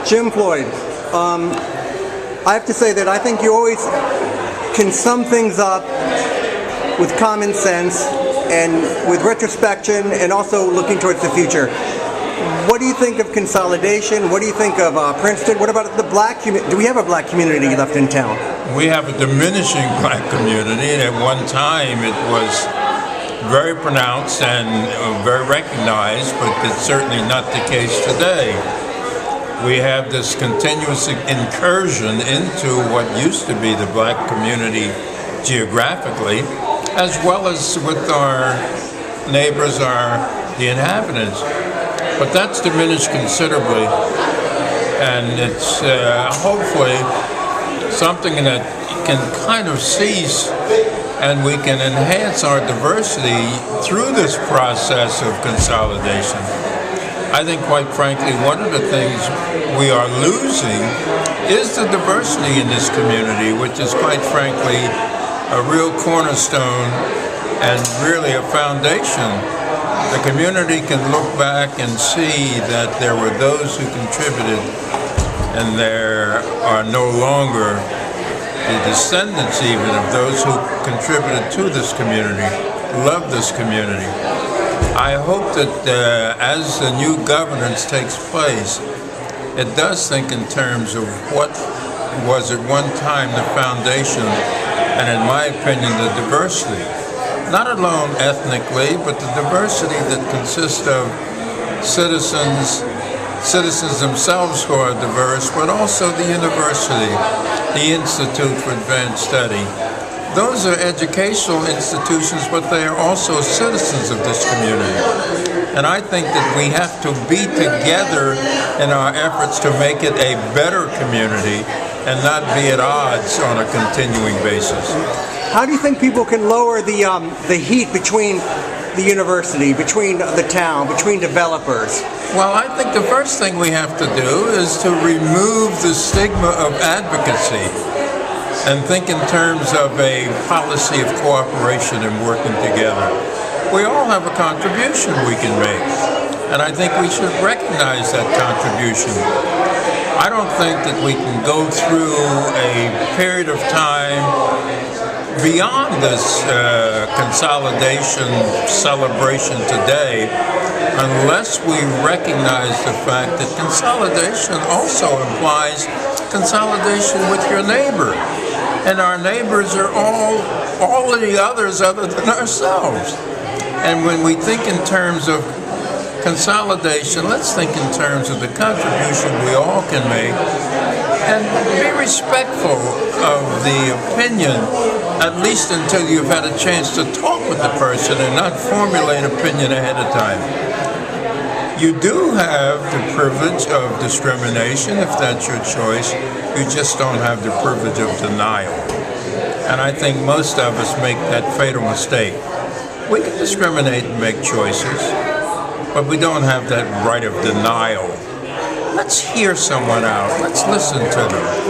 Jim Floyd, I have to say that I think you always can sum things up with common sense and with retrospection and also looking towards the future. What do you think of consolidation? What do you think of Princeton? What about the black community? Do we have a black community left in town? We have a diminishing black community, and at one time it was very pronounced and very recognized, but it's certainly not the case today. We have this continuous incursion into what used to be the black community geographically, as well as with our neighbors, the inhabitants. But that's diminished considerably, and it's hopefully something that can kind of cease, and we can enhance our diversity through this process of consolidation. I think, quite frankly, one of the things we are losing is the diversity in this community, which is, quite frankly, a real cornerstone and really a foundation. The community can look back and see that there were those who contributed, and there are no longer the descendants even of those who contributed to this community, love this community. I hope that as the new governance takes place, it does think in terms of what was at one time the foundation, and in my opinion, the diversity. Not alone ethnically, but the diversity that consists of citizens themselves who are diverse, but also the university, the Institute for Advanced Study. Those are educational institutions, but they are also citizens of this community. And I think that we have to be together in our efforts to make it a better community and not be at odds on a continuing basis. How do you think people can lower the heat between the university, between the town, between developers? Well, I think the first thing we have to do is to remove the stigma of advocacy and think in terms of a policy of cooperation and working together. We all have a contribution we can make, and I think we should recognize that contribution. I don't think that we can go through a period of time beyond this consolidation celebration today unless we recognize the fact that consolidation also implies consolidation with your neighbor. And our neighbors are all of the others other than ourselves. And when we think in terms of consolidation, let's think in terms of the contribution we all can make and be respectful of the opinion, at least until you've had a chance to talk with the person and not formulate opinion ahead of time. You do have the privilege of discrimination if that's your choice. You just don't have the privilege of denial. And I think most of us make that fatal mistake. We can discriminate and make choices, but we don't have that right of denial. Let's hear someone out. Let's listen to them.